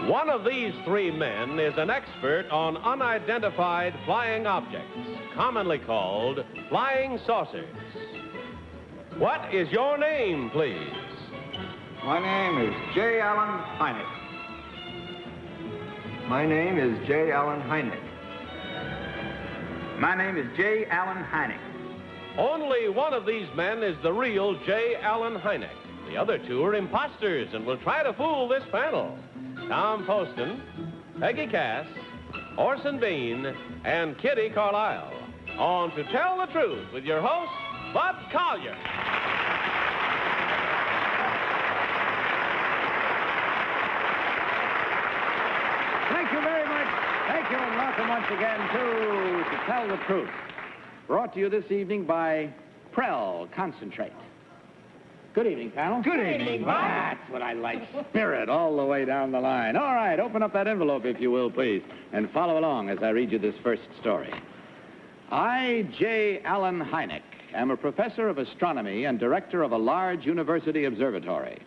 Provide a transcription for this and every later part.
One of these three men is an expert on unidentified flying objects, commonly called flying saucers. What is your name, please? My name is J. Allen Hynek. My name is J. Allen Hynek. My name is J. Allen Hynek. Only one of these men is the real J. Allen Hynek. The other two are imposters and will try to fool this panel. Tom Poston, Peggy Cass, Orson Bean, and Kitty Carlisle. On To Tell the Truth with your host, Bud Collier. Thank you very much. Thank you, and welcome once again to Tell the Truth. Brought to you this evening by Prell Concentrate. Good evening, panel. Good evening, Bob. That's what I like. Spirit all the way down the line. All right, open up that envelope, if you will, please, and follow along as I read you this first story. I, J. Allen Hynek, am a professor of astronomy and director of a large university observatory.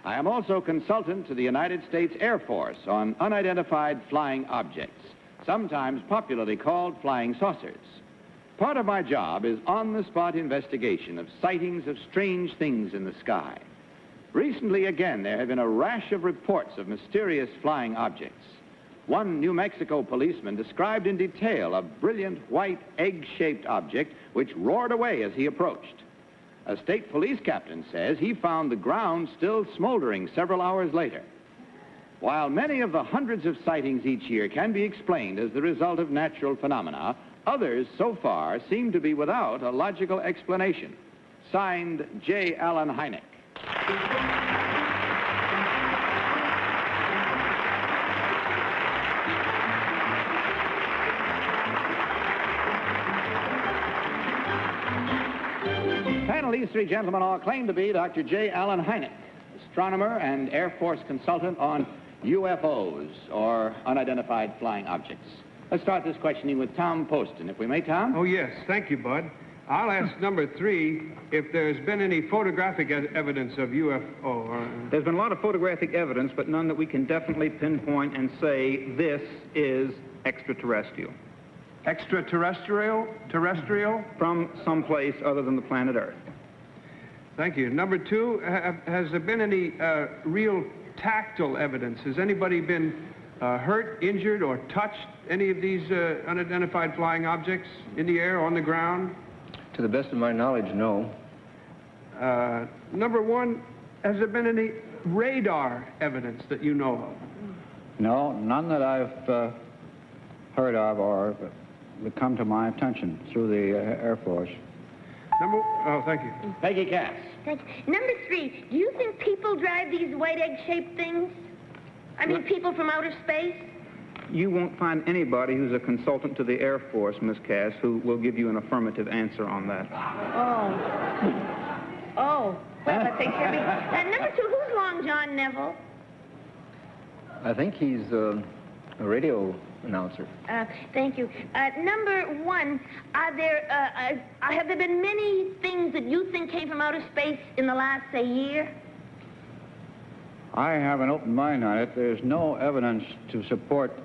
I am also consultant to the United States Air Force on unidentified flying objects, sometimes popularly called flying saucers. Part of my job is on-the-spot investigation of sightings of strange things in the sky. Recently, again, there have been a rash of reports of mysterious flying objects. One New Mexico policeman described in detail a brilliant white egg-shaped object which roared away as he approached. A state police captain says he found the ground still smoldering several hours later. While many of the hundreds of sightings each year can be explained as the result of natural phenomena, others, so far, seem to be without a logical explanation. Signed, J. Allen Hynek. Panel, these three gentlemen all claim to be Dr. J. Allen Hynek, astronomer and Air Force consultant on UFOs, or unidentified flying objects. Let's start this questioning with Tom Poston, if we may, Tom. Oh, yes. Thank you, Bud. I'll ask number 3 if there's been any photographic evidence of UFO. There's been a lot of photographic evidence, but none that we can definitely pinpoint and say this is extraterrestrial. Extraterrestrial? Terrestrial? From someplace other than the planet Earth. Thank you. Number 2, has there been any real tactile evidence? Has anybody been hurt, injured, or touched any of these unidentified flying objects in the air, on the ground? To the best of my knowledge, no. Number 1, has there been any radar evidence that you know of? No, none that I've heard of or that come to my attention through the Air Force. Oh, thank you. Peggy Cass. Thank you. Number 3, do you think people drive these white egg-shaped things? I mean, people from outer space? You won't find anybody who's a consultant to the Air Force, Miss Cass, who will give you an affirmative answer on that. Oh, well, that takes care of me. Number 2, who's Long John Neville? I think he's a radio announcer. Thank you. Number 1, have there been many things that you think came from outer space in the last, say, year? I have an open mind on it. There's no evidence to support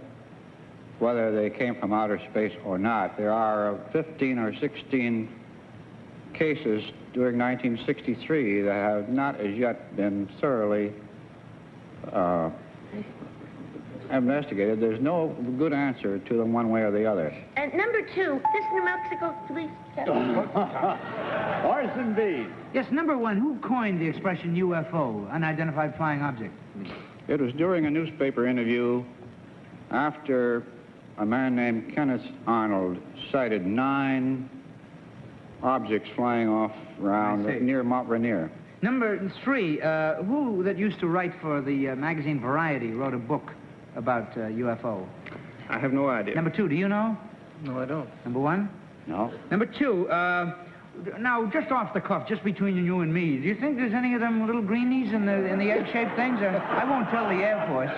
whether they came from outer space or not. There are 15 or 16 cases during 1963 that have not as yet been thoroughly investigated. There's no good answer to them one way or the other. And number 2, this New Mexico police... Orson Bean. Yes, number 1, who coined the expression UFO, unidentified flying object? It was during a newspaper interview after a man named Kenneth Arnold sighted 9 objects flying off around near Mount Rainier. Number 3, who that used to write for the magazine Variety wrote a book about UFO? I have no idea. Number 2, do you know? No, I don't. Number 1? No. Number 2, now, just off the cuff, just between you and me, do you think there's any of them little greenies in the egg-shaped things? I won't tell the Air Force.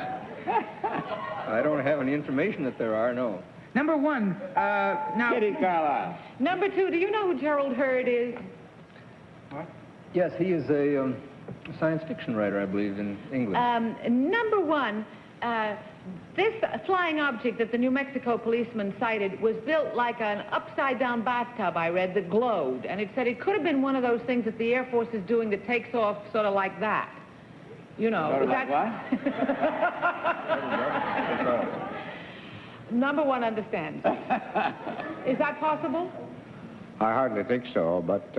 I don't have any information that there are, no. Number 1, now... Kitty Carlisle. Number 2, do you know who Gerald Hurd is? What? Yes, he is a science fiction writer, I believe, in England. Number one, this flying object that the New Mexico policeman cited was built like an upside-down bathtub, I read, that glowed. And it said it could have been one of those things that the Air Force is doing that takes off sort of like that. You know. Sort of like what? Number one understands. Is that possible? I hardly think so, but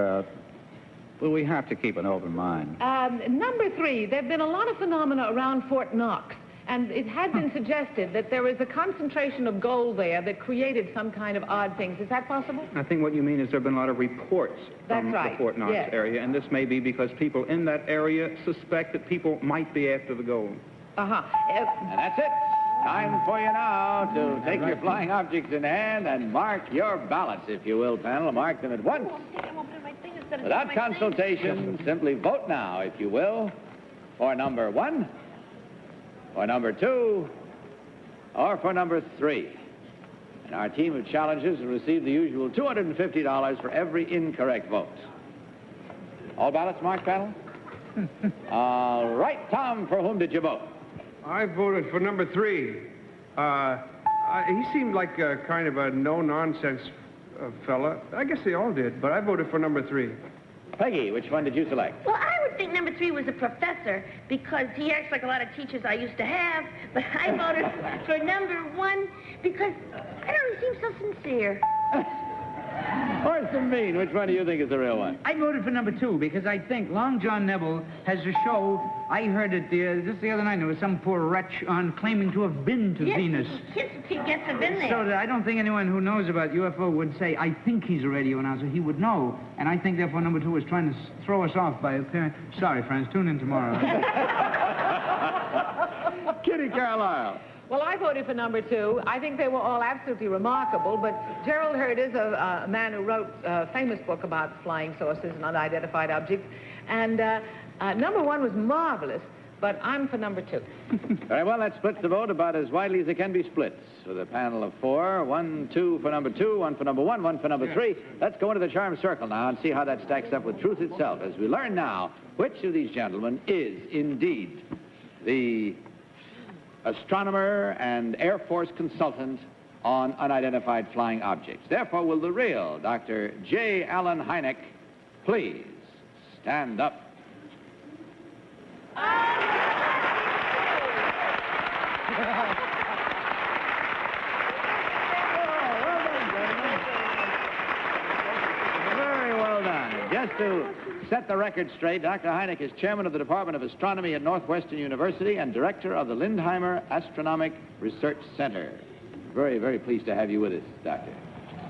well, we have to keep an open mind. Number three, there have been a lot of phenomena around Fort Knox, and it had been suggested that there was a concentration of gold there that created some kind of odd things. Is that possible? I think what you mean is there have been a lot of reports from the Fort Knox area, and this may be because people in that area suspect that people might be after the gold. Uh-huh. And that's it. Time for you now to take your flying objects in hand and mark your ballots, if you will, panel. Mark them at once. Without consultation, simply vote now, if you will, for number 1, for number 2, or for number 3. And our team of challengers will receive the usual $250 for every incorrect vote. All ballots marked, panel? All right, Tom, for whom did you vote? I voted for number 3. He seemed like a kind of a no-nonsense fella. I guess they all did, but I voted for number 3. Peggy, which one did you select? Well, I would think number 3 was a professor because he acts like a lot of teachers I used to have, but I voted for number 1 because, I don't know, he seems so sincere. Horse and Bean, which one do you think is the real one? I voted for number 2 because I think Long John Neville has a show. I heard it just the other night. There was some poor wretch on claiming to have been to Venus. He gets have been there. So I don't think anyone who knows about UFO would say, I think he's a radio announcer. He would know. And I think, therefore, number 2 was trying to throw us off by appearing. Sorry, friends. Tune in tomorrow. Kitty Carlisle. Well, I voted for number 2. I think they were all absolutely remarkable, but Gerald Hurd is a man who wrote a famous book about flying saucers and unidentified objects, and number 1 was marvelous, but I'm for number 2. Very well, that splits the vote about as widely as it can be split. With a panel of 4, 1, 2 for number 2, 1 for number 1, 1 for number 3. Let's go into the charm circle now and see how that stacks up with truth itself, as we learn now which of these gentlemen is indeed the astronomer and Air Force consultant on unidentified flying objects. Therefore, will the real Dr. J. Allen Hynek please stand up? Very well done. Just to set the record straight, Dr. Hynek is chairman of the Department of Astronomy at Northwestern University and director of the Lindheimer Astronomic Research Center. Very, very pleased to have you with us, Doctor.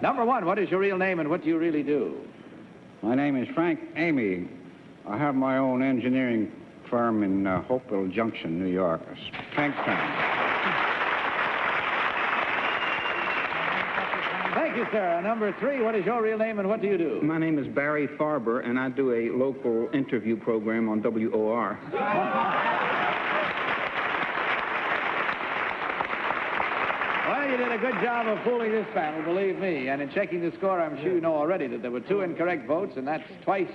Number 1, what is your real name and what do you really do? My name is Frank Amy. I have my own engineering firm in Hopewell Junction, New York. Tank firm. Thank you, sir. Number 3, what is your real name and what do you do? My name is Barry Farber, and I do a local interview program on WOR. Well, you did a good job of fooling this panel, believe me. And in checking the score, I'm sure you know already that there were 2 incorrect votes, and that's twice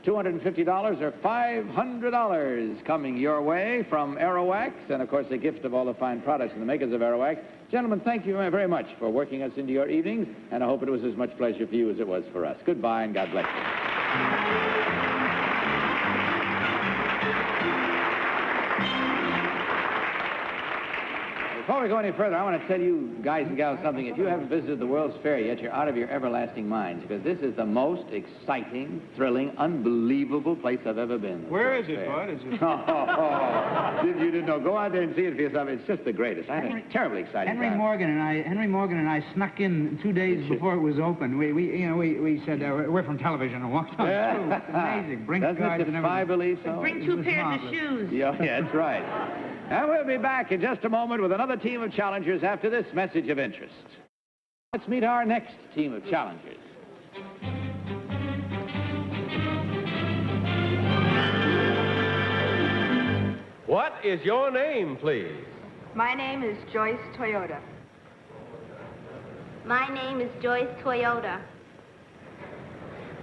$250 or $500 coming your way from Aerowax, and of course a gift of all the fine products and the makers of Aerowax. Gentlemen, thank you very much for working us into your evenings, and I hope it was as much pleasure for you as it was for us. Goodbye, and God bless you. Before we go any further, I want to tell you guys and gals something. If you haven't visited the World's Fair yet, you're out of your everlasting minds, because this is the most exciting, thrilling, unbelievable place I've ever been. Where is it, Bud? Is it? You didn't know. Go out there and see it for yourself. It's just the greatest. I'm terribly excited. Henry Morgan and I snuck in 2 days before it was open. We said we're from television and walked on through. It's amazing. Bring cards and everything. I believe so. Bring 2 pairs of shoes. Yeah, that's right. And we'll be back in just a moment with another team of challengers after this message of interest. Let's meet our next team of challengers. What is your name, please? My name is Joyce Toyota. My name is Joyce Toyota.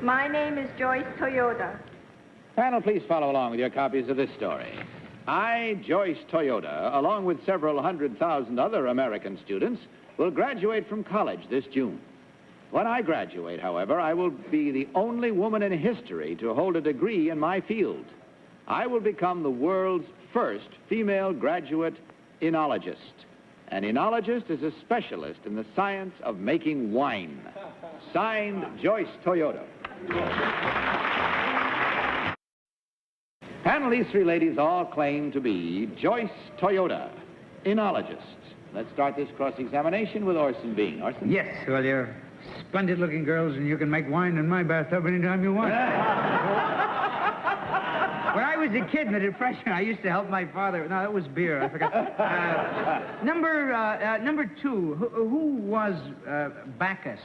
My name is Joyce Toyota. Panel, please follow along with your copies of this story. I, Joyce Toyota, along with several 100,000 other American students, will graduate from college this June. When I graduate, however, I will be the only woman in history to hold a degree in my field. I will become the world's first female graduate enologist. An enologist is a specialist in the science of making wine. Signed, Joyce Toyota. Panel, these three ladies all claim to be Joyce Toyota, enologists. Let's start this cross-examination with Orson Bean. Orson? Yes, well, you're splendid-looking girls, and you can make wine in my bathtub anytime you want. When I was a kid in the Depression, I used to help my father. No, that was beer. I forgot. Number two, who was Bacchus?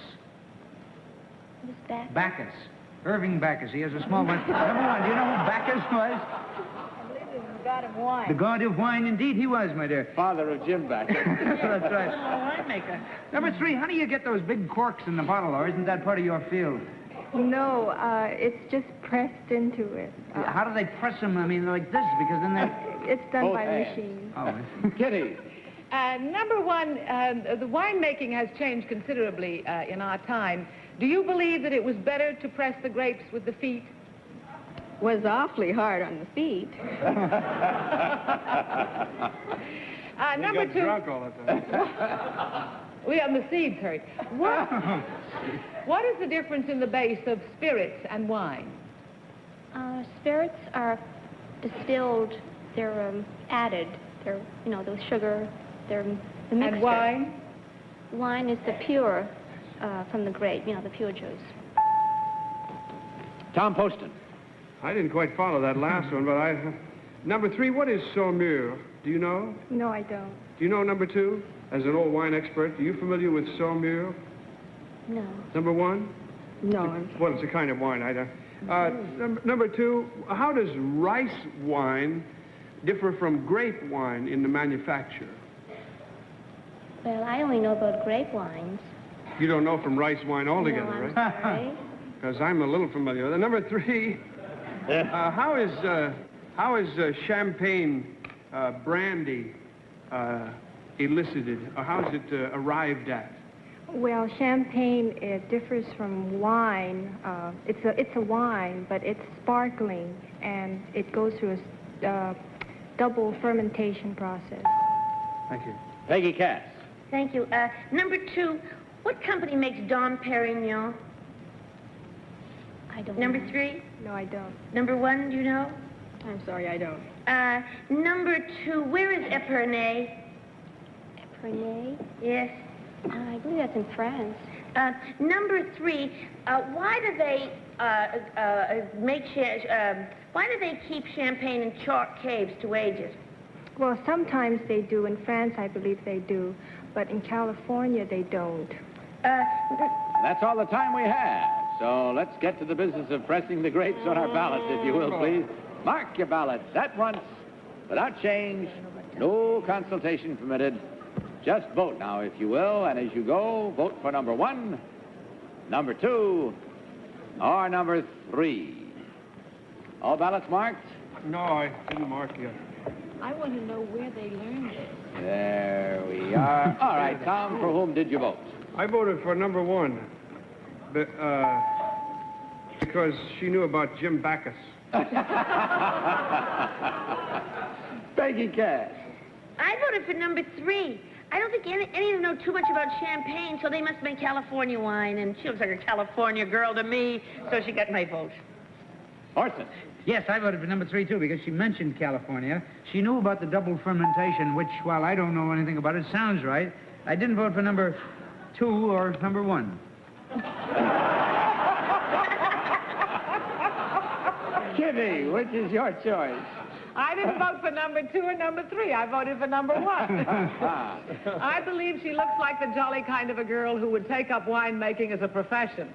Who's Bacchus? Bacchus. Irving Bacchus. He has a small one. Number one, do you know who Bacchus was? I believe he was the god of wine. The god of wine, indeed, he was, my dear. Father of Jim Bacchus. That's right. Winemaker. Number three, how do you get those big corks in the bottle, or isn't that part of your field? No, it's just pressed into it. How do they press them? I mean, like this, because then they... It's done Both by hands. machine. Oh. Kitty. Number one, the winemaking has changed considerably in our time. Do you believe that it was better to press the grapes with the feet? Was awfully hard on the feet. Number got two. drunk all the time. The seeds hurt. What is the difference in the base of spirits and wine? Spirits are distilled, they're added, they're, the sugar, they're the mixture. And wine? Wine is the pure from the grape, the pure juice. Tom Poston. I didn't quite follow that last one, but Number three, what is saumure? Do you know? No, I don't. Do you know number two? As an old wine expert, are you familiar with saumure? No. Number one? No. Well, it's a kind of wine. Number two, how does rice wine differ from grape wine in the manufacture? Well, I only know about grape wines. You don't know from rice wine altogether, No, I'm right? sorry. Because I'm a little familiar. Number three, how is champagne brandy elicited, or how is it arrived at? Well, champagne, it differs from wine. It's a wine, but it's sparkling, and it goes through a double fermentation process. Thank you. Peggy Cass. Thank you. Number two, what company makes Dom Perignon? I don't know. Number three? No, I don't. Number one, do you know? I'm sorry, I don't. Number two, where is Epernay? Epernay? Yes. I believe that's in France. Number three, why do they why do they keep champagne in chalk caves to age it? Well, sometimes they do. In France, I believe they do. But in California, they don't. That's all the time we have. So let's get to the business of pressing the grapes on our ballots, if you will, please. Mark your ballots at once, without change, no consultation permitted. Just vote now, if you will, and as you go, vote for number one, number two, or number three. All ballots marked? No, I didn't mark yet. I want to know where they learned it. There we are. All right, Tom, for whom did you vote? I voted for number one, because she knew about Jim Bacchus. Peggy Cass. I voted for number three. I don't think any of them know too much about champagne, so they must make California wine, and she looks like a California girl to me, so she got my vote. Orson. Yes, I voted for number three, too, because she mentioned California. She knew about the double fermentation, which, while I don't know anything about it, sounds right. I didn't vote for number two or number one. Kitty, which is your choice? I didn't vote for number two or number three. I voted for number one. I believe she looks like the jolly kind of a girl who would take up winemaking as a profession.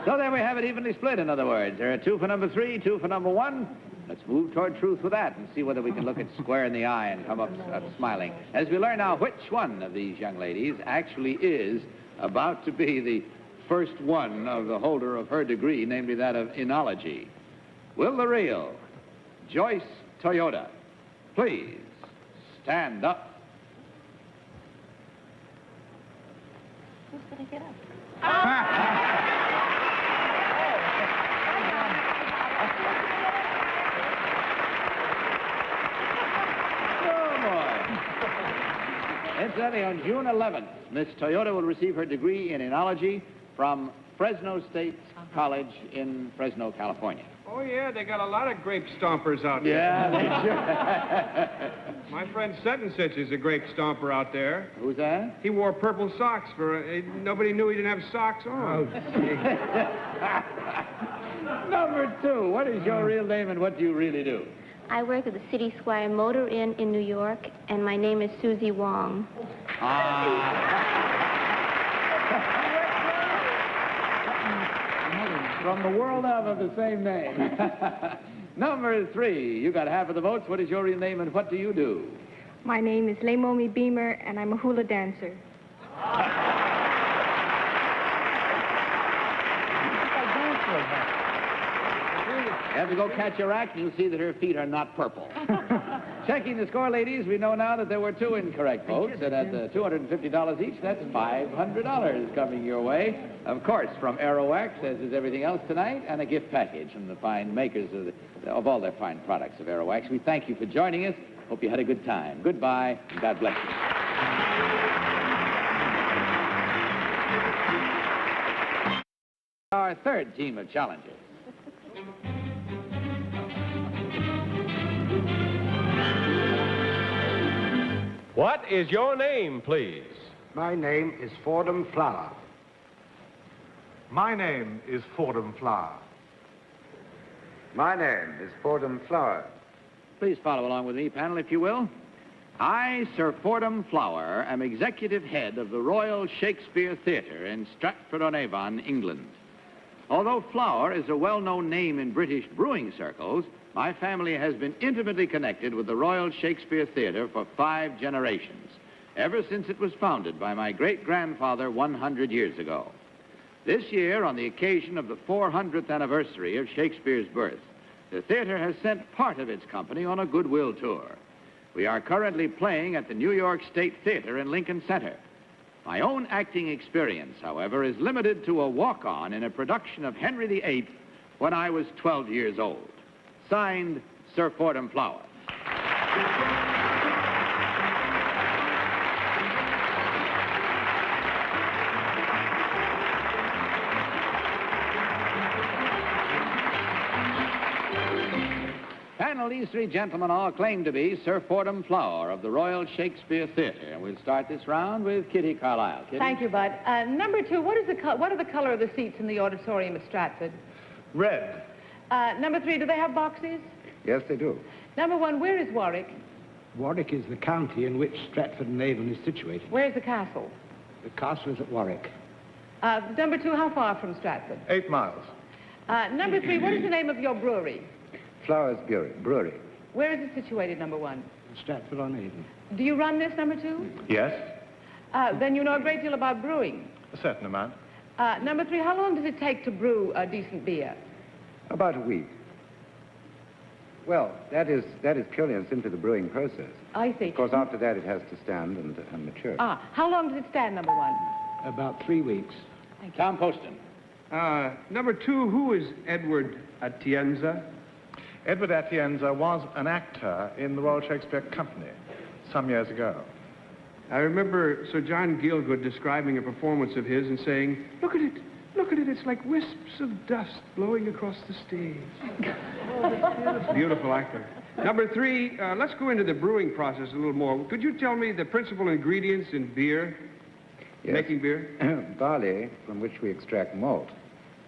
So there we have it, evenly split, in other words. There are two for number three, two for number one. Let's move toward truth with that and see whether we can look it square in the eye and come up smiling. As we learn now which one of these young ladies actually is about to be the first one of the holder of her degree, namely that of Enology. Will the real Joyce Toyota please stand up? Who's going to get up? Incidentally, on June 11th, Miss Toyota will receive her degree in Enology from Fresno State College in Fresno, California. Oh, yeah, they got a lot of grape stompers out there. Yeah, they sure. My friend Sutton-Sitch is a grape stomper out there. Who's that? He wore purple socks for... nobody knew he didn't have socks on. Oh, Number 2, what is your real name and what do you really do? I work at the City Squire Motor Inn in New York, and my name is Susie Wong. From the world of the same name. Number 3, you got half of the votes. What is your real name and what do you do? My name is Leimomi Beamer, and I'm a hula dancer. You have to go catch her act, and you'll see that her feet are not purple. Checking the score, ladies, we know now that there were 2 incorrect votes, and at $250 each, that's $500 coming your way. Of course, from Aerowax, as is everything else tonight, and a gift package from the fine makers of all their fine products of Aerowax. We thank you for joining us. Hope you had a good time. Goodbye, and God bless you. Our third team of challengers. What is your name, please? My name is Fordham Flower. My name is Fordham Flower. My name is Fordham Flower. Please follow along with me, panel, if you will. I, Sir Fordham Flower, am executive head of the Royal Shakespeare Theatre in Stratford-on-Avon, England. Although Flower is a well-known name in British brewing circles, my family has been intimately connected with the Royal Shakespeare Theatre for 5 generations, ever since it was founded by my great-grandfather 100 years ago. This year, on the occasion of the 400th anniversary of Shakespeare's birth, the theater has sent part of its company on a goodwill tour. We are currently playing at the New York State Theater in Lincoln Center. My own acting experience, however, is limited to a walk-on in a production of Henry VIII when I was 12 years old. Signed, Sir Fordham Flower. Panel, these 3 gentlemen all claim to be Sir Fordham Flower of the Royal Shakespeare Theatre. And we'll start this round with Kitty Carlisle. Kitty? Thank you, Bud. Number 2, what are the color of the seats in the auditorium at Stratford? Red. Number 3, do they have boxes? Yes, they do. Number 1, where is Warwick? Warwick is the county in which Stratford-on-Avon is situated. Where's the castle? The castle is at Warwick. Number 2, how far from Stratford? 8 miles. Number 3, what is the name of your brewery? Flowers Brewery. Where is it situated, number 1? Stratford-on-Avon. Do you run this, number 2? Yes. Then you know a great deal about brewing. A certain amount. Number 3, how long does it take to brew a decent beer? About a week. Well, that is purely and simply the brewing process. I see. Of course, after that, it has to stand and mature. How long does it stand, number 1? About 3 weeks. Tom Poston. Number 2, who is Edward Atienza? Edward Atienza was an actor in the Royal Shakespeare Company some years ago. I remember Sir John Gielgud describing a performance of his and saying, look at it, it's like wisps of dust blowing across the stage. Beautiful actor. Number 3, let's go into the brewing process a little more. Could you tell me the principal ingredients in beer? Yes. Making beer? Barley, from which we extract malt.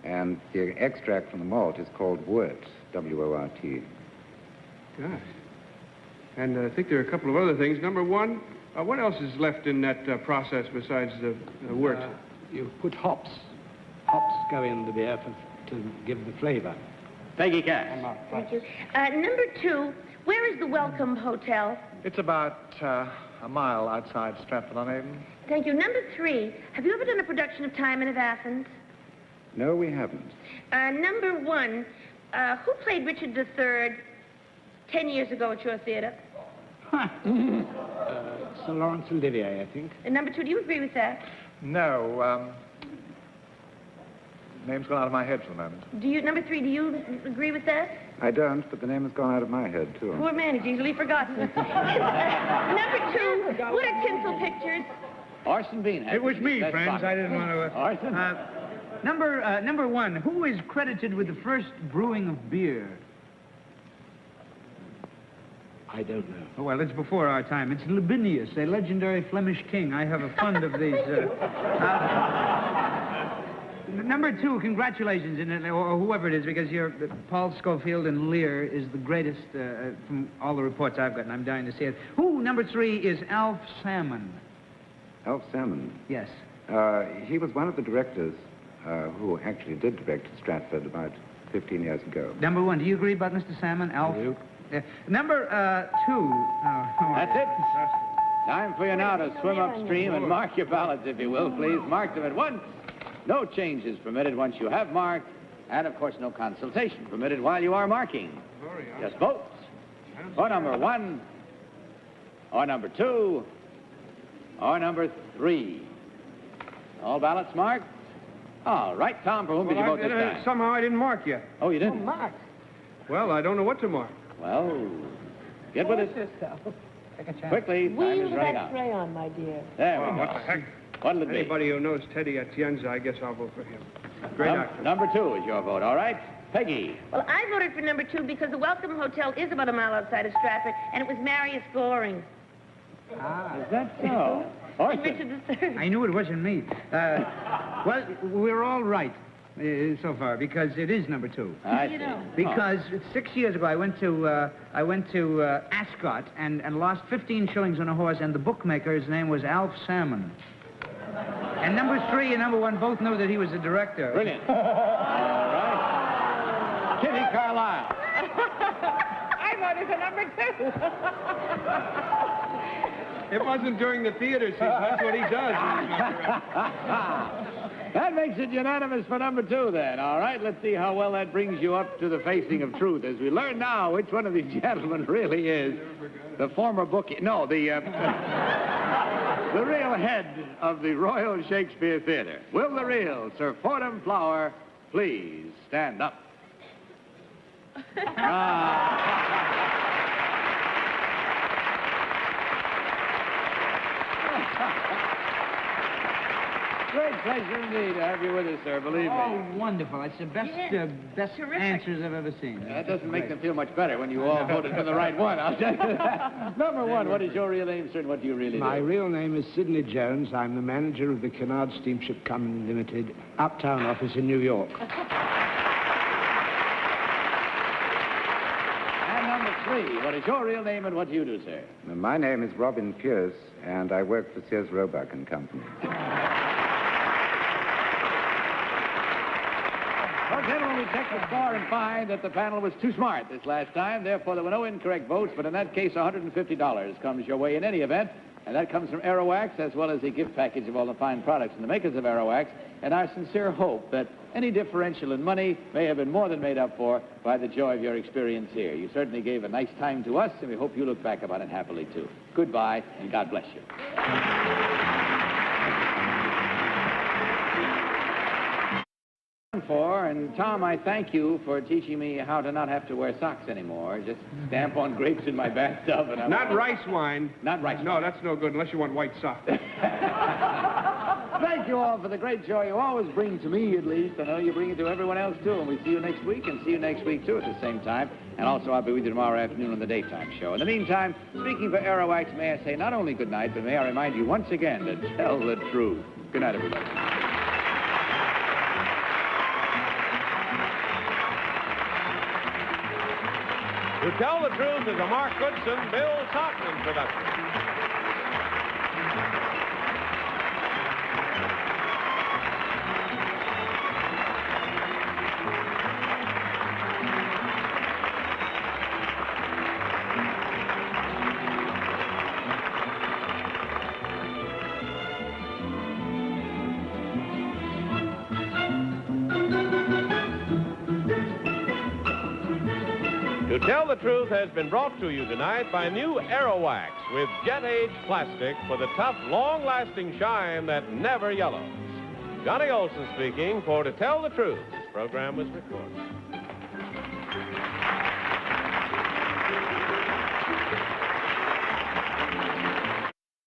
And the extract from the malt is called wort, W-O-R-T. Gosh. And I think there are a couple of other things. Number 1, what else is left in that process besides the wort? You put hops. Hops go in the beer to give the flavor. Peggy Cass. Thank you. Number 2, where is the Welcome Hotel? It's about a mile outside Stratford-on-Avon. Thank you. Number 3, have you ever done a production of Timon of Athens? No, we haven't. Number 1, who played Richard III 10 years ago at your theater? Sir Laurence Olivier, I think. And number 2, do you agree with that? No, name's gone out of my head for the moment. Number 3, do you agree with that? I don't, but the name has gone out of my head, too. Poor man, he's easily forgotten. Number 2, what are tinsel pictures? Orson Bean. It was me, friends. I didn't want to... Orson? Number 1, who is credited with the first brewing of beer? I don't know. Oh, well, it's before our time. It's Libinius, a legendary Flemish king. I have a fund of these. Number 2, congratulations, or whoever it is, because Paul Schofield in Lear is the greatest from all the reports I've gotten. I'm dying to see it. Number 3 is Alf Salmon. Alf Salmon? Yes. He was one of the directors who actually did direct Stratford about 15 years ago. Number 1, do you agree about Mr. Salmon, Alf? I do. Number 2. That's it. Time for you now to swim upstream and mark your ballots, if you will, please. Mark them at once. No changes permitted once you have marked, and, of course, no consultation permitted while you are marking. Just vote for number 1, or number 2, or number 3. All ballots marked? All right, Tom, for whom did you vote this time? Somehow I didn't mark yet. Oh, you didn't? Mark. Well, I don't know what to mark. Well, get with it. Quickly, time is running out. crayon, my dear. There we go. What the heck? What'll it be? Anybody who knows Teddy Atienza, I guess I'll vote for him. Great actor. Number 2 is your vote, all right? Peggy. Well, I voted for number 2 because the Welcome Hotel is about a mile outside of Stratford, and it was Marius Goring. Is that so? And Richard III. I knew it wasn't me. Well, we're all right so far because it is number 2. I see. Because 6 years ago I went to Ascot and lost 15 shillings on a horse, and the bookmaker's name was Alf Salmon. And number 3 and number 1 both knew that he was the director. Brilliant. All right. Kitty Carlisle. I voted for number 2. It wasn't during the theater season. That's what he does. That makes it unanimous for number 2, then. All right, let's see how well that brings you up to the facing of truth as we learn now which one of these gentlemen really is the former bookie. No, the real head of the Royal Shakespeare Theater. Will the real Sir Fordham Flower please stand up? Great pleasure indeed to have you with us, sir, believe me. Oh, wonderful. It's the best answers I've ever seen. That doesn't make them feel much better when you all voted for the right one, I'll tell you that. Number 1, what is your real name, sir, and what do you really do? My real name is Sidney Jones. I'm the manager of the Cunard Steamship Company Limited, Uptown office in New York. And number 3, what is your real name and what do you do, sir? My name is Robin Pierce, and I work for Sears Roebuck and Company. Well, gentlemen, we checked the score and find that the panel was too smart this last time. Therefore, there were no incorrect votes, but in that case, $150 comes your way in any event. And that comes from Aerowax, as well as a gift package of all the fine products from the makers of Aerowax. And our sincere hope that any differential in money may have been more than made up for by the joy of your experience here. You certainly gave a nice time to us, and we hope you look back upon it happily, too. Goodbye, and God bless you. And Tom, I thank you for teaching me how to not have to wear socks anymore. Just stamp on grapes in my bathtub. And Not rice wine. Not rice wine. No, that's no good unless you want white socks. Thank you all for the great joy you always bring to me, at least. I know you bring it to everyone else, too. And we see you next week, and see you next week, too, at the same time. And also, I'll be with you tomorrow afternoon on the daytime show. In the meantime, speaking for Aerowax, may I say not only good night, but may I remind you once again to tell the truth. Good night, everybody. To Tell the Truth is a Mark Goodson, Bill Topman production. To Tell the Truth has been brought to you tonight by new Aerowax with jet-age plastic for the tough, long-lasting shine that never yellows. Johnny Olson speaking for To Tell the Truth. This program was recorded.